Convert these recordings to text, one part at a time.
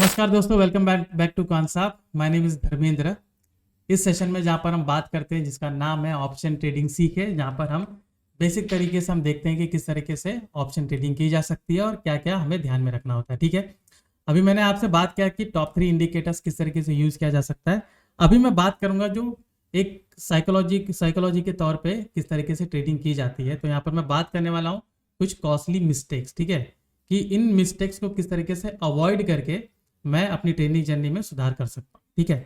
नमस्कार दोस्तों, welcome back to concept. My name is Dharmendra. इस सेशन में जहाँ पर हम बात करते हैं जिसका नाम है ऑप्शन ट्रेडिंग सीखे, जहाँ पर हम बेसिक तरीके से हम देखते हैं कि किस तरीके से ऑप्शन ट्रेडिंग की जा सकती है और क्या क्या हमें ध्यान में रखना होता है। ठीक है, अभी मैंने आपसे बात किया कि टॉप 3 इंडिकेटर्स किस तरीके से यूज किया जा सकता है। अभी मैं बात करूंगा जो एक साइकोलॉजी के तौर पे किस तरीके से ट्रेडिंग की जाती है। तो यहाँ पर मैं बात करने वाला हूँ कुछ कॉस्टली मिस्टेक्स, ठीक है, कि इन मिस्टेक्स को किस तरीके से अवॉइड करके मैं अपनी ट्रेडिंग जर्नी में सुधार कर सकता हूँ। ठीक है,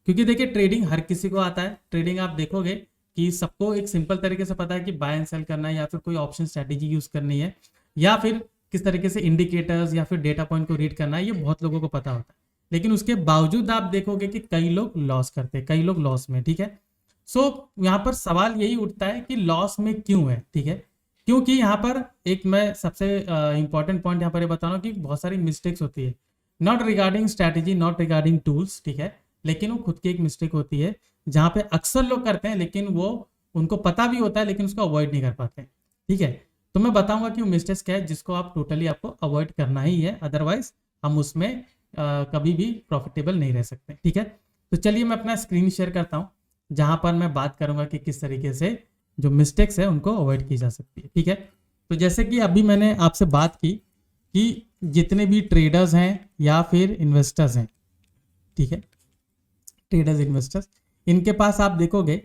क्योंकि देखिए ट्रेडिंग हर किसी को आता है। ट्रेडिंग आप देखोगे कि सबको एक सिंपल तरीके से पता है कि बाय एंड सेल करना है या फिर कोई ऑप्शन स्ट्रैटेजी यूज करनी है या फिर किस तरीके से इंडिकेटर्स या फिर डेटा पॉइंट को रीड करना है, ये बहुत लोगों को पता होता है। लेकिन उसके बावजूद आप देखोगे कि कई लोग लॉस करते हैं, कई लोग लॉस में। ठीक है, सो यहाँ पर सवाल यही उठता है कि लॉस में क्यों है। ठीक है, क्योंकि यहाँ पर एक मैं सबसे इंपॉर्टेंट पॉइंट यहाँ पर ये बता रहा हूँ कि बहुत सारी मिस्टेक्स होती है, not regarding strategy, not regarding tools. ठीक है, लेकिन वो खुद की एक मिस्टेक होती है जहाँ पे अक्सर लोग करते हैं, लेकिन वो उनको पता भी होता है लेकिन उसको अवॉइड नहीं कर पाते। ठीक है, तो मैं बताऊंगा कि वो मिस्टेक्स क्या है जिसको आप टोटली आपको अवॉइड करना ही है, अदरवाइज हम उसमें कभी भी प्रॉफिटेबल नहीं रह सकते। ठीक है, तो चलिए मैं अपना स्क्रीन शेयर करता हूँ जहां पर मैं बात करूंगा कि किस तरीके से जो मिस्टेक्स है उनको अवॉइड की जा सकती है। ठीक है, तो जैसे कि अभी मैंने आपसे बात की कि जितने भी ट्रेडर्स हैं या फिर इन्वेस्टर्स हैं, ठीक है, ट्रेडर्स इन्वेस्टर्स, इनके पास आप देखोगे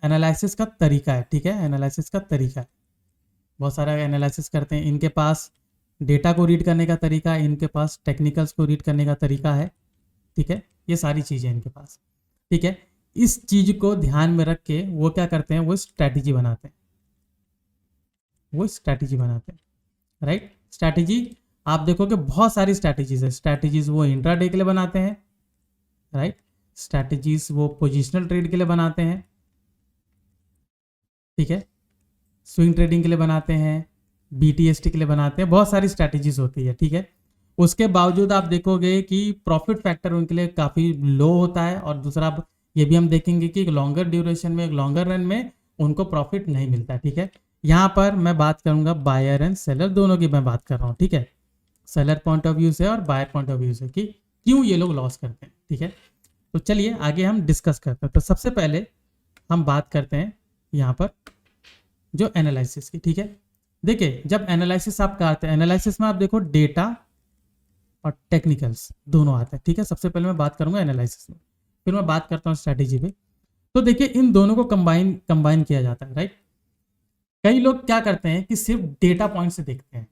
एनालिसिस का तरीका है। ठीक है, एनालिसिस का तरीका है, बहुत सारा एनालिसिस करते हैं। इनके पास डेटा को रीड करने का तरीका है, इनके पास टेक्निकल्स को रीड करने का तरीका है। ठीक है, ये सारी चीज़ें इनके पास। ठीक है, इस चीज को ध्यान में रख के वो क्या करते हैं, वो स्ट्रैटेजी बनाते हैं, राइट। स्ट्रैटेजी आप देखोगे बहुत सारी स्ट्रैटेजीज है। स्ट्रैटेजीज वो इंट्राडे के लिए बनाते हैं, राइट। स्ट्रैटेजीज वो पोजिशनल ट्रेड के लिए बनाते हैं, ठीक है, स्विंग ट्रेडिंग के लिए बनाते हैं, BTST के लिए बनाते हैं, बहुत सारी स्ट्रैटेजीज होती है। ठीक है, उसके बावजूद आप देखोगे कि प्रॉफिट फैक्टर उनके लिए काफ़ी लो होता है। और दूसरा ये भी हम देखेंगे कि लॉन्गर ड्यूरेशन में, लॉन्गर रन में उनको प्रॉफिट नहीं मिलता। ठीक है, यहाँ पर मैं बात करूंगा बायर एंड सेलर दोनों की मैं बात कर रहा हूँ। ठीक है, सेलर पॉइंट ऑफ व्यू से और बायर पॉइंट ऑफ व्यू से कि क्यों ये लोग लॉस करते हैं। ठीक है, तो चलिए आगे हम डिस्कस करते हैं। तो सबसे पहले हम बात करते हैं यहाँ पर जो एनालिसिस की। ठीक है, देखिए जब एनालिसिस आप करते हैं, एनालिसिस में आप देखो डेटा और टेक्निकल्स दोनों आते हैं। ठीक है, सबसे पहले मैं बात करूंगा एनालिसिस में, फिर मैं बात करता हूँ स्ट्रैटेजी पे। तो देखिए इन दोनों को कंबाइन किया जाता है, राइट। कई लोग क्या करते हैं कि सिर्फ डेटा पॉइंट से देखते हैं।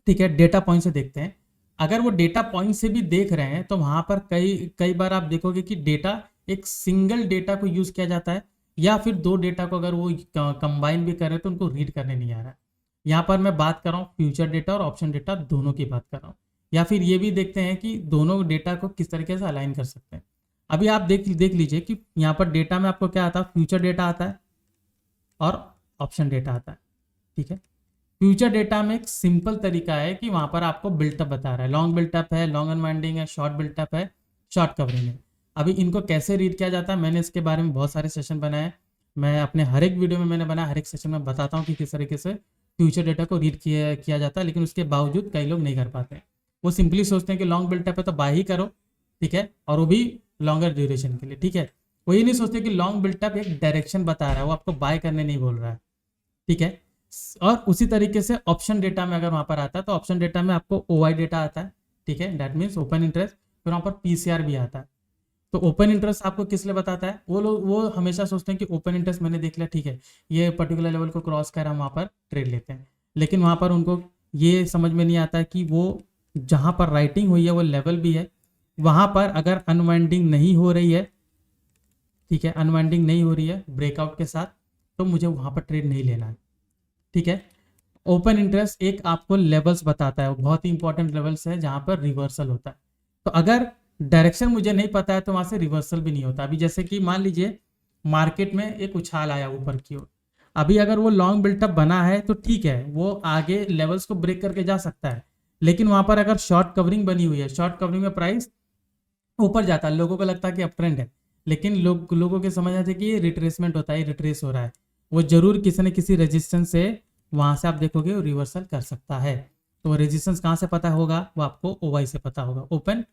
ठीक है, डेटा पॉइंट से देखते हैं। अगर वो डेटा पॉइंट से भी देख रहे हैं तो वहां पर कई बार आप देखोगे कि डेटा एक सिंगल डेटा को यूज किया जाता है या फिर दो डेटा को अगर वो कंबाइन भी कर रहे हैं तो उनको रीड करने नहीं आ रहा है। यहाँ पर मैं बात कर रहा हूँ फ्यूचर डेटा और ऑप्शन डेटा दोनों की बात कर रहा हूँ। या फिर ये भी देखते हैं कि दोनों डेटा को किस तरीके से अलाइन कर सकते हैं। अभी आप देख लीजिए कि यहाँ पर डेटा में आपको क्या आता है, फ्यूचर डेटा आता है और ऑप्शन डेटा आता है। ठीक है, फ्यूचर डेटा में एक सिंपल तरीका है कि वहां पर आपको बिल्टअप बता रहा है, लॉन्ग बिल्टअप है, लॉन्ग अनवाइंडिंग है, शॉर्ट बिल्टअप है, शॉर्ट कवरिंग है। अभी इनको कैसे रीड किया जाता है, मैंने इसके बारे में बहुत सारे सेशन बनाए। मैं अपने हर एक वीडियो में मैंने बनाया, हर एक सेशन में बताता हूँ कि किस तरीके से फ्यूचर डेटा को रीड किया जाता है। लेकिन उसके बावजूद कई लोग नहीं कर पाते। वो सिंपली सोचते हैं कि लॉन्ग बिल्टअप है तो बाय ही करो, ठीक है, और वो भी लॉन्गर ड्यूरेशन के लिए। ठीक है, वो ये नहीं सोचते कि लॉन्ग बिल्टअप एक डायरेक्शन बता रहा है, वो आपको बाय करने नहीं बोल रहा है। ठीक है, और उसी तरीके से ऑप्शन डेटा में अगर वहां पर आता है तो ऑप्शन डेटा में आपको OI डेटा आता है। ठीक है, दैट मीन्स ओपन इंटरेस्ट, फिर वहां पर PCR भी आता है। तो ओपन इंटरेस्ट आपको किस लिए बताता है, वो हमेशा सोचते हैं कि ओपन इंटरेस्ट मैंने देख लिया, ठीक है, ये पर्टिकुलर लेवल को क्रॉस कर हम वहां पर ट्रेड लेते हैं। लेकिन वहां पर उनको ये समझ में नहीं आता कि वो जहां पर राइटिंग हुई है वो लेवल भी है, वहां पर अगर अनवाइंडिंग नहीं हो रही है, ठीक है, अनवाइंडिंग नहीं हो रही है ब्रेकआउट के साथ, तो मुझे वहां पर ट्रेड नहीं लेना है। ठीक है, ओपन इंटरेस्ट एक आपको लेवल्स बताता है, वो बहुत ही इंपॉर्टेंट लेवल्स है जहां पर रिवर्सल होता है। तो अगर डायरेक्शन मुझे नहीं पता है तो वहां से रिवर्सल भी नहीं होता। अभी जैसे कि मान लीजिए मार्केट में एक उछाल आया ऊपर की ओर, अभी अगर वो लॉन्ग बिल्टअप बना है तो ठीक है, वो आगे लेवल्स को ब्रेक करके जा सकता है। लेकिन वहां पर अगर शॉर्ट कवरिंग बनी हुई है, शॉर्ट कवरिंग में प्राइस ऊपर जाता है, लोगों को लगता है कि अप ट्रेंड है, लेकिन लोगों के समझ आते कि ये रिट्रेसमेंट होता है, रिट्रेस हो रहा है, वो जरूर किसी न किसी रेजिस्टेंस से वहां से आप देखोगे वो रिवर्सल कर सकता है। तो रेजिस्टेंस कहाँ से पता होगा, वो आपको OI से पता होगा, ओपन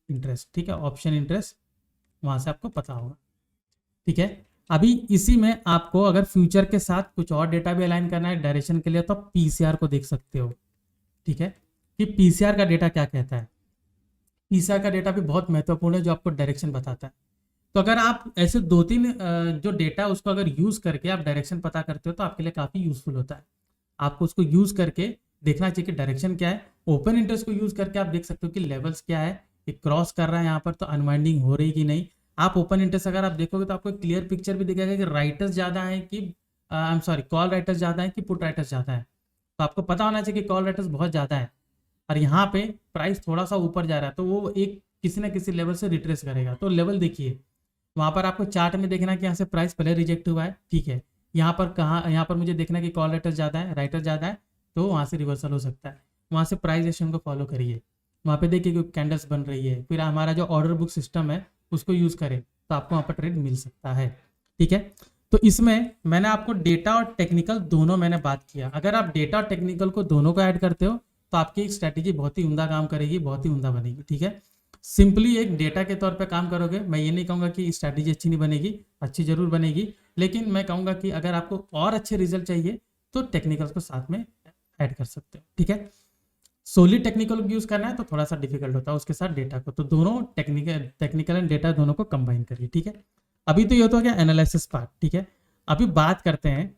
इंटरेस्ट, ठीक है, ऑप्शन इंटरेस्ट वहाँ से आपको पता होगा, ठीक है। अभी इसी में आपको अगर फ्यूचर के साथ कुछ और डेटा भी अलाइन करना है डायरेक्शन के लिए, तो आप PCR को देख सकते हो, ठीक है, कि PCR का डेटा क्या कहता है। PCR का डेटा भी बहुत महत्वपूर्ण है जो आपको डायरेक्शन बताता है। तो अगर आप ऐसे 2-3 जो डेटा उसको अगर यूज करके आप डायरेक्शन पता करते हो तो आपके लिए काफ़ी यूजफुल होता है। आपको उसको यूज करके देखना चाहिए कि डायरेक्शन क्या है। ओपन इंटरेस्ट को यूज करके आप देख सकते हो कि लेवल्स क्या है, ये क्रॉस कर रहा है यहाँ पर तो अनवाइंडिंग हो रही कि नहीं। आप ओपन इंटरेस्ट अगर आप देखोगे तो आपको क्लियर पिक्चर भी दिखेगा कि राइटर्स ज़्यादा है कि I am sorry call writers ज़्यादा है कि पुट राइटर्स ज़्यादा है। तो आपको पता होना चाहिए कि कॉल राइटर्स बहुत ज़्यादा है और यहाँ पे प्राइस थोड़ा सा ऊपर जा रहा है, तो वो एक किसी ना किसी लेवल से रिट्रेस करेगा। तो लेवल देखिए वहाँ पर आपको चार्ट में देखना कि यहाँ से प्राइस पहले रिजेक्ट हुआ है, ठीक है। यहाँ पर कहाँ, यहाँ पर मुझे देखना कि कॉल राइटर ज़्यादा है, राइटर ज़्यादा है, तो वहाँ से रिवर्सल हो सकता है। वहाँ से प्राइस एक्शन को फॉलो करिए, वहाँ पे देखिए कि कैंडल्स बन रही है, फिर हमारा जो ऑर्डर बुक सिस्टम है उसको यूज़ करें तो आपको वहाँ पर ट्रेड मिल सकता है, ठीक है। तो इसमें मैंने आपको डेटा और टेक्निकल दोनों मैंने बात किया। अगर आप डेटा और टेक्निकल को दोनों को ऐड करते हो तो आपकी स्ट्रैटेजी बहुत ही उम्दा काम करेगी, बहुत ही उम्दा बनेगी, ठीक है। सिंपली एक डेटा के तौर पे काम करोगे, मैं ये नहीं कहूँगा कि स्ट्रैटेजी अच्छी नहीं बनेगी, अच्छी जरूर बनेगी, लेकिन मैं कहूँगा कि अगर आपको और अच्छे रिजल्ट चाहिए तो टेक्निकल्स को साथ में ऐड कर सकते हो, ठीक है। सोली टेक्निकल यूज करना है तो थोड़ा सा डिफिकल्ट होता है, उसके साथ डेटा को, तो दोनों टेक्निकल एंड डेटा दोनों को कंबाइन करिए, ठीक है। अभी तो ये तो हो गया एनालिसिस पार्ट, ठीक है। अभी बात करते हैं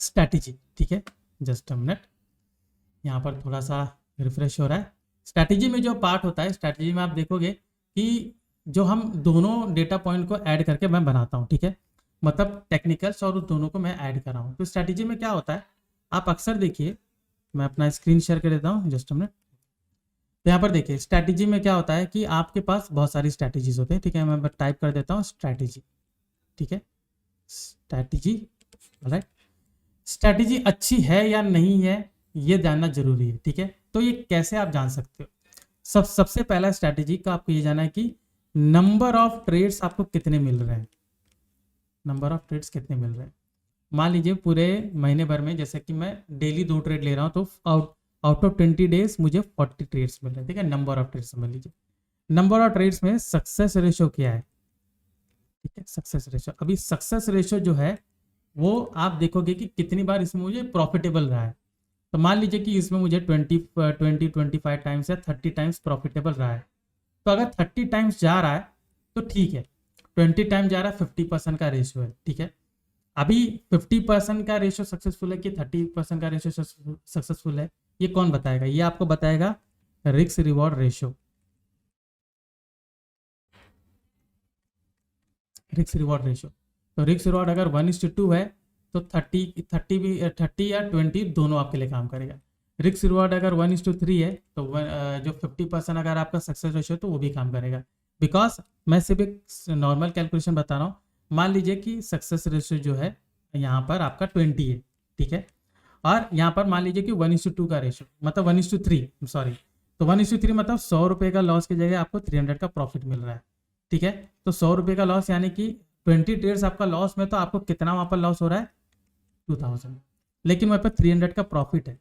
स्ट्रैटेजी, ठीक है। जस्ट अ मिनट, यहाँ पर थोड़ा सा रिफ्रेश हो रहा है। स्ट्रैटेजी में जो पार्ट होता है, स्ट्रैटेजी में आप देखोगे कि जो हम दोनों डेटा पॉइंट को ऐड करके मैं बनाता हूँ, ठीक है, मतलब टेक्निकल्स और उस दोनों को मैं ऐड कर रहा हूँ। तो स्ट्रैटेजी में क्या होता है, आप अक्सर देखिए, मैं अपना स्क्रीन शेयर कर देता हूँ जस्ट अ मिनट। तो यहाँ पर देखिए स्ट्रैटेजी में क्या होता है कि आपके पास बहुत सारी स्ट्रैटेजीज होते हैं, ठीक है। मैं टाइप कर देता हूँ स्ट्रैटेजी, ठीक है, स्ट्रैटेजी, राइट। स्ट्रैटेजी अच्छी है या नहीं है ये जानना जरूरी है, ठीक है। तो ये कैसे आप जान सकते हो, सबसे पहला स्ट्रैटेजी का आपको ये जानना है कि नंबर ऑफ ट्रेड्स आपको कितने मिल रहे हैं, नंबर ऑफ ट्रेड्स कितने मिल रहे हैं। मान लीजिए पूरे महीने भर में जैसे कि मैं डेली 2 ट्रेड ले रहा हूँ, तो आउट ऑफ 20 डेज मुझे 40 ट्रेड्स मिल रहे हैं, ठीक है। नंबर ऑफ ट्रेड्स समझ लीजिए, नंबर ऑफ ट्रेड्स में सक्सेस रेशो क्या है, ठीक है, सक्सेस रेशो। अभी सक्सेस रेशो जो है वो आप देखोगे कि कितनी बार इसमें मुझे प्रॉफिटेबल रहा है। तो मान लीजिए कि इसमें मुझे 25 टाइम्स या 30 टाइम्स प्रॉफिटेबल रहा है। तो अगर 30 टाइम्स जा रहा है तो ठीक है, 20 टाइम्स जा रहा है, 50% का रेशो है, ठीक है। अभी 50% का रेशो सक्सेसफुल है कि 30% का रेशो सक्सेसफुल है, ये कौन बताएगा, ये आपको बताएगा risk reward ratio, risk reward ratio. तो रिस्क रिवॉर्ड अगर 1:2 है तो 30 या 20 दोनों आपके लिए काम करेगा। रिस्क रिवॉर्ड अगर 1:3 है तो जो 50% अगर आपका सक्सेस रेशो तो वो भी काम करेगा। बिकॉज मैं सिर्फ एक नॉर्मल कैलकुलेशन बता रहा हूँ। मान लीजिए कि सक्सेस रेशो जो है यहाँ पर आपका 20 है, ठीक है, और यहाँ पर मान लीजिए कि 1:2 का रेशो, मतलब 1:3, सॉरी, तो 1:3 मतलब 100 रुपये का लॉस की जगह आपको 300 का प्रॉफिट मिल रहा है, ठीक है। तो 100 रुपये का लॉस यानी कि 20 ट्रेड्स आपका लॉस में, तो आपको कितना वहाँ पर लॉस हो रहा है, 2000, लेकिन वहाँ पर 300 का प्रॉफिट है,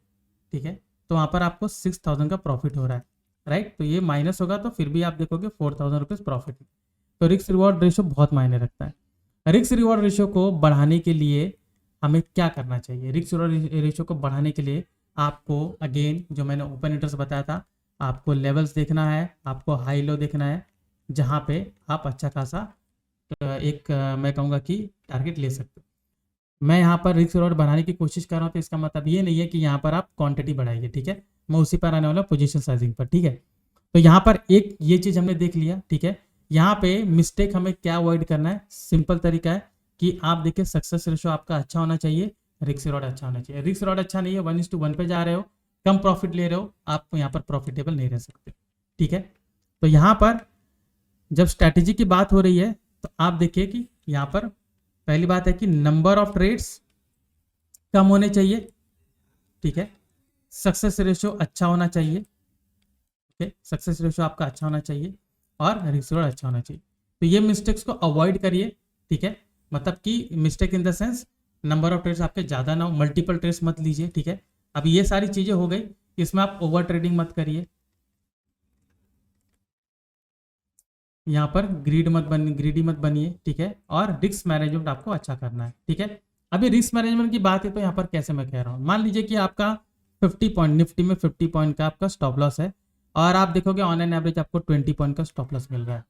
ठीक है। तो वहाँ पर आपको 6000 का प्रॉफिट हो रहा है, राइट। तो ये माइनस होगा तो फिर भी आप देखोगे 4000 रुपीज़ प्रॉफिट। तो रिस्क रिवॉर्ड रेशो बहुत मायने रखता है। रिस्क रिवॉर्ड रेशो को बढ़ाने के लिए हमें क्या करना चाहिए, रिस्क रिवॉर्ड रेशो को बढ़ाने के लिए आपको अगेन जो मैंने ओपन इंटरेस्ट बताया था, आपको लेवल्स देखना है, आपको हाई लो देखना है, जहाँ पे आप अच्छा खासा एक मैं कहूँगा कि टारगेट ले सकते हो। मैं यहाँ पर रिस्क रिवॉर्ड बढ़ाने की कोशिश कर रहा हूँ तो इसका मतलब ये नहीं है कि यहाँ पर आप क्वांटिटी बढ़ाइए, ठीक है। मैं उसी पर आने वाला पोजीशन साइजिंग पर, ठीक है। तो यहाँ पर एक ये चीज़ हमने देख लिया, ठीक है। यहाँ पे मिस्टेक हमें क्या अवॉइड करना है, सिंपल तरीका है कि आप देखिए सक्सेस रेशो आपका अच्छा होना चाहिए, रिस्क रिवॉर्ड अच्छा होना चाहिए। रिस्क रिवॉर्ड अच्छा नहीं है, 1:1 पे जा रहे हो, कम प्रॉफिट ले रहे हो, आप यहाँ पर प्रॉफिटेबल नहीं रह सकते, ठीक है। तो यहाँ पर जब स्ट्रैटेजी की बात हो रही है तो आप देखिए कि यहाँ पर पहली बात है कि नंबर ऑफ ट्रेड्स कम होने चाहिए, ठीक है। सक्सेस रेशो अच्छा होना चाहिए, ठीक है, सक्सेस रेशो आपका अच्छा होना चाहिए और रिस्क रिवॉर्ड अच्छा होना चाहिए। तो ये मिस्टेक्स को अवॉइड करिए, ठीक है। मतलब कि mistake in the sense number of trades आपके ज़्यादा ना हो, मल्टीपल ट्रेड्स मत लीजिए, ठीक है। अब ये सारी चीज़ें हो गई। इसमें आप ओवर ट्रेडिंग मत करिए, यहाँ पर ग्रीडी मत बनिए, ठीक है। और रिस्क मैनेजमेंट आपको अच्छा करना है, ठीक है। अभी रिस्क मैनेजमेंट की बात है तो यहाँ पर कैसे मैं कह रहा हूँ, मान लीजिए कि आपका 50 पॉइंट निफ्टी में 50 पॉइंट का आपका स्टॉप लॉस है और आप देखोगे ऑन एन एवरेज आपको 20 पॉइंट का स्टॉप लॉस मिल रहा है।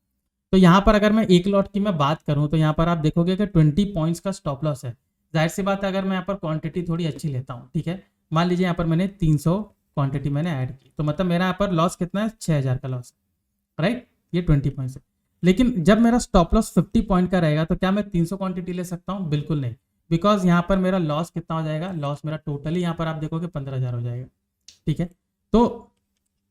तो यहाँ पर अगर मैं एक लॉट की मैं बात करूँ तो यहाँ पर आप देखोगे कि 20 पॉइंट्स का स्टॉप लॉस है। जाहिर सी बात है अगर मैं यहाँ पर क्वांटिटी थोड़ी अच्छी लेता हूँ, ठीक है, मान लीजिए यहाँ पर मैंने 300 क्वांटिटी मैंने ऐड की, तो मतलब मेरा यहाँ पर लॉस कितना है, 6000 का लॉस है, राइट, ये 20 पॉइंट है। लेकिन जब मेरा स्टॉप लॉस 50 पॉइंट का रहेगा तो क्या मैं 300 क्वांटिटी ले सकता हूँ? बिल्कुल नहीं, बिकॉज यहाँ पर मेरा लॉस कितना हो जाएगा, लॉस मेरा टोटली यहाँ पर आप देखोगे 15,000 हो जाएगा, ठीक है। तो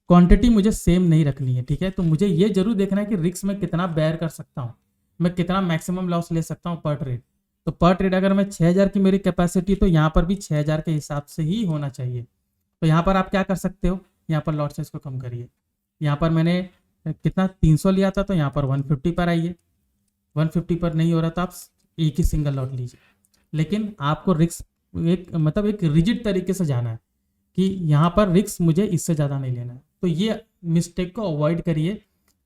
क्वांटिटी मुझे सेम नहीं रखनी है, ठीक है। तो मुझे ये जरूर देखना है कि रिस्क में कितना बेयर कर सकता हूँ, मैं कितना मैक्सिमम लॉस ले सकता हूँ पर ट्रेड। तो पर ट्रेड अगर मैं 6000 की मेरी कैपेसिटी, तो यहाँ पर भी 6000 के हिसाब से ही होना चाहिए। तो यहाँ पर आप क्या कर सकते हो, यहाँ पर लॉट साइज को कम करिए। यहाँ पर मैंने कितना 300 लिया था, तो यहाँ पर 150 पर आइए। 150 पर नहीं हो रहा तो आप एक ही सिंगल लॉट लीजिए, लेकिन आपको रिस्क एक रिजिड तरीके से जाना है कि यहाँ पर रिस्क मुझे इससे ज़्यादा नहीं लेना है। तो ये मिस्टेक को अवॉइड करिए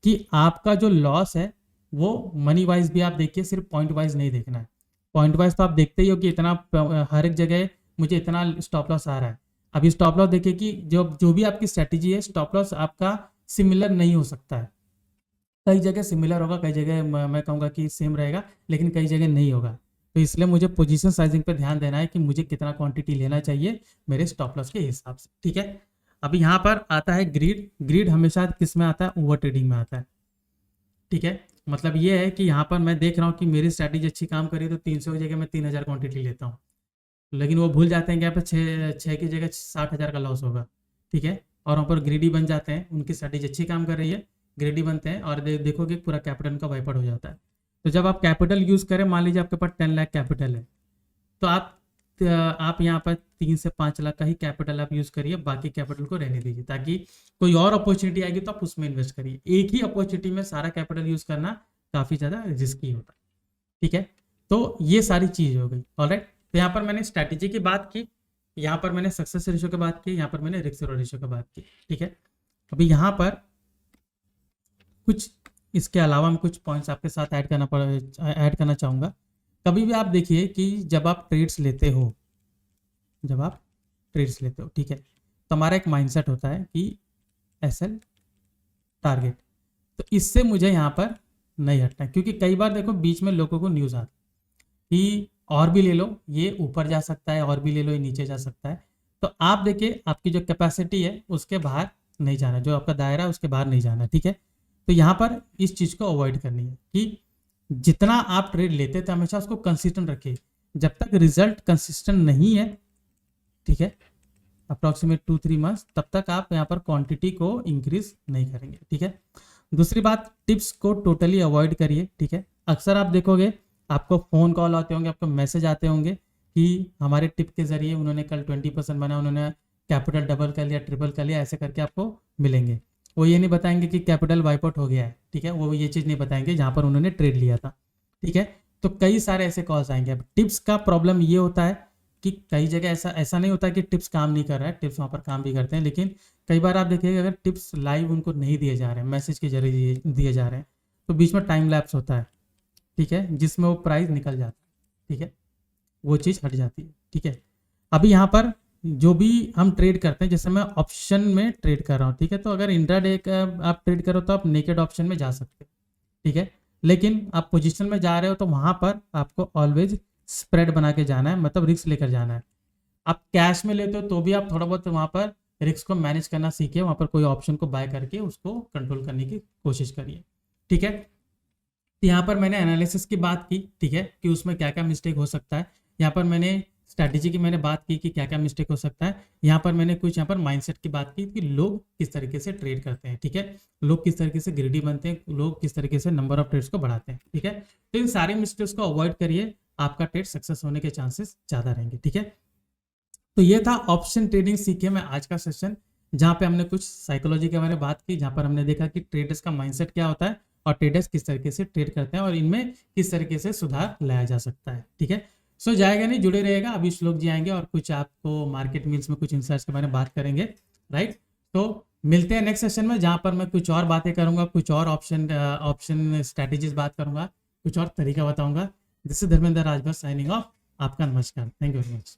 कि आपका जो लॉस है वो मनी वाइज भी आप देखिए, सिर्फ पॉइंट वाइज नहीं देखना है। पॉइंट वाइज तो आप देखते ही हो कि इतना हर एक जगह मुझे इतना स्टॉप लॉस आ रहा है। अभी स्टॉप लॉस देखिए कि जो भी आपकी स्ट्रैटेजी है, स्टॉप लॉस आपका सिमिलर नहीं हो सकता है। कई जगह सिमिलर होगा, कई जगह मैं कहूँगा कि सेम रहेगा, लेकिन कई जगह नहीं होगा। तो इसलिए मुझे पोजीशन साइजिंग पे ध्यान देना है कि मुझे कितना क्वांटिटी लेना चाहिए मेरे स्टॉप लॉस के हिसाब से, ठीक है। अभी यहाँ पर आता है ग्रीड। ग्रीड हमेशा किस में आता है, ओवर ट्रेडिंग में आता है, ठीक है। मतलब ये है कि यहाँ पर मैं देख रहा हूँ कि मेरी स्ट्रैटेजी अच्छी काम करी तो 300 की जगह मैं 3000 क्वांटिटी लेता हूँ, लेकिन वो भूल जाते हैं कि यहाँ पर छः की जगह 60,000 का लॉस होगा, ठीक है। और वहाँ पर ग्रीडी बन जाते हैं, उनकी स्ट्रैटेजी अच्छी काम कर रही है, ग्रेडी बनते हैं और देखोगे पूरा कैपिटल का वाइप आउट हो जाता है। तो जब आप कैपिटल यूज़ करें, मान लीजिए आपके पास 10 लाख कैपिटल है, तो आप यहाँ पर 3 से 5 लाख का ही कैपिटल आप यूज़ करिए, बाकी कैपिटल को रहने दीजिए, ताकि कोई और अपॉर्चुनिटी आएगी तो आप उसमें इन्वेस्ट करिए। एक ही अपॉर्चुनिटी में सारा कैपिटल यूज़ करना काफ़ी ज़्यादा रिस्की होता है, ठीक है। तो ये सारी चीज़ हो गई, ऑलराइट। तो यहाँ पर मैंने स्ट्रैटेजी की बात की, यहाँ पर मैंने सक्सेस रेशियो की बात की, यहाँ पर मैंने रिस्क रेशियो की बात की, ठीक है। अभी यहाँ पर कुछ इसके अलावा मैं कुछ पॉइंट्स आपके साथ ऐड करना चाहूँगा। कभी भी आप देखिए कि जब आप ट्रेड्स लेते हो, ठीक है, तो हमारा एक माइंडसेट होता है कि एसएल टारगेट, तो इससे मुझे यहाँ पर नहीं हटना, क्योंकि कई बार देखो बीच में लोगों को न्यूज़ आती कि और भी ले लो, ये ऊपर जा सकता है, और भी ले लो, ये नीचे जा सकता है। तो आप देखिए आपकी जो कैपेसिटी है उसके बाहर नहीं जाना, जो आपका दायरा है उसके बाहर नहीं जाना, ठीक है। तो यहाँ पर इस चीज़ को अवॉइड करनी है कि जितना आप ट्रेड लेते थे हमेशा उसको कंसिस्टेंट रखिए। जब तक रिजल्ट कंसिस्टेंट नहीं है, ठीक है, अप्रॉक्सीमेट 2-3 मंथ्स, तब तक आप यहाँ पर क्वांटिटी को इंक्रीज नहीं करेंगे, ठीक है। दूसरी बात, टिप्स को टोटली अवॉइड करिए, ठीक है। अक्सर आप देखोगे आपको फ़ोन कॉल आते होंगे, आपको मैसेज आते होंगे कि हमारे टिप के ज़रिए उन्होंने कल 20% बना, उन्होंने कैपिटल डबल कर लिया, ट्रिपल कर लिया, ऐसे करके आपको मिलेंगे। वो ये नहीं बताएंगे कि कैपिटल वाइप आउट हो गया है, ठीक है, वो ये चीज़ नहीं बताएंगे जहाँ पर उन्होंने ट्रेड लिया था, ठीक है। तो कई सारे ऐसे कॉल्स आएंगे। अब टिप्स का प्रॉब्लम ये होता है कि कई जगह ऐसा नहीं होता कि टिप्स काम नहीं कर रहा है, टिप्स वहाँ पर काम भी करते हैं, लेकिन कई बार आप देखिएगा अगर टिप्स लाइव उनको नहीं दिए जा रहे हैं, मैसेज के जरिए दिए जा रहे हैं, तो बीच में टाइम लैप्स होता है, ठीक है, जिसमें वो प्राइस निकल जाता है, ठीक है, वो चीज़ हट जाती है, ठीक है। अभी यहाँ पर जो भी हम ट्रेड करते हैं, जैसे मैं ऑप्शन में ट्रेड कर रहा हूँ, ठीक है, तो अगर इंट्राडे का आप ट्रेड करो तो आप नेकेड ऑप्शन में जा सकते हैं, ठीक है, लेकिन आप पोजीशन में जा रहे हो तो वहाँ पर आपको ऑलवेज स्प्रेड बना के जाना है, मतलब रिस्क लेकर जाना है। आप कैश में लेते हो तो भी आप थोड़ा बहुत वहाँ पर रिस्क को मैनेज करना सीखिए, वहाँ पर कोई ऑप्शन को बाय करके उसको कंट्रोल करने की कोशिश करिए, ठीक है। तो यहाँ पर मैंने एनालिसिस की बात की, ठीक है, कि उसमें क्या क्या मिस्टेक हो सकता है। यहाँ पर मैंने स्ट्रैटेजी की मैंने बात की कि क्या क्या मिस्टेक हो सकता है। यहाँ पर मैंने कुछ यहाँ पर माइंडसेट की बात की कि लोग किस तरीके से ट्रेड करते हैं, ठीक है, लोग किस तरीके से ग्रीडी बनते हैं, लोग किस तरीके से नंबर ऑफ ट्रेड्स को बढ़ाते हैं, ठीक है। तो इन सारे मिस्टेक्स को अवॉइड करिए, आपका ट्रेड सक्सेस होने के चांसेस ज़्यादा रहेंगे, ठीक है। तो ये था ऑप्शन ट्रेडिंग सीखे में आज का सेशन, जहाँ पे हमने कुछ साइकोलॉजी के बारे में बात की, जहाँ पर हमने देखा कि ट्रेडर्स का माइंडसेट क्या होता है और ट्रेडर्स किस तरीके से ट्रेड करते हैं और इनमें किस तरीके से सुधार लाया जा सकता है, ठीक है। सो जाएगा नहीं, जुड़े रहेगा। अभी श्लोक जी आएंगे और कुछ आपको मार्केट मील्स में कुछ इंसाइट्स के बारे में बात करेंगे। राइट। तो मिलते हैं नेक्स्ट सेशन में, जहाँ पर मैं कुछ और बातें करूंगा, कुछ और ऑप्शन स्ट्रैटेजीज बात करूंगा, कुछ और तरीका बताऊंगा। This is Dharmendra Rajbhar signing off. आपका नमस्कार, थैंक यू वेरी मच।